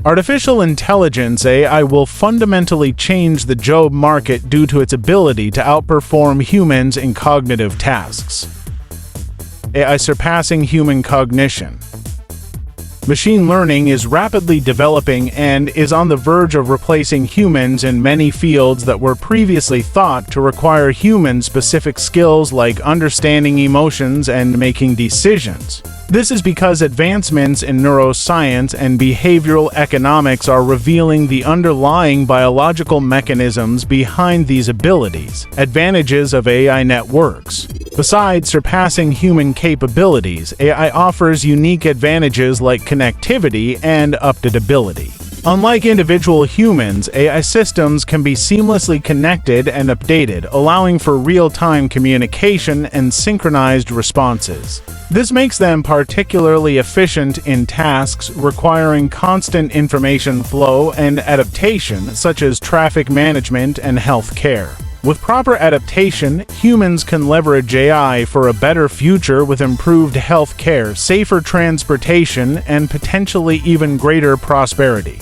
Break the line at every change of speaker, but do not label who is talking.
Artificial intelligence (AI) will fundamentally change the job market due to its ability to outperform humans in cognitive tasks. AI surpassing human cognition. Machine learning is rapidly developing and is on the verge of replacing humans in many fields that were previously thought to require human-specific skills like understanding emotions and making decisions. This is because advancements in neuroscience and behavioral economics are revealing the underlying biological mechanisms behind these abilities. Advantages of AI networks. Besides surpassing human capabilities, AI offers unique advantages like connectivity and updatability. Unlike individual humans, AI systems can be seamlessly connected and updated, allowing for real-time communication and synchronized responses. This makes them particularly efficient in tasks requiring constant information flow and adaptation, such as traffic management and healthcare. With proper adaptation, humans can leverage AI for a better future with improved healthcare, safer transportation, and potentially even greater prosperity.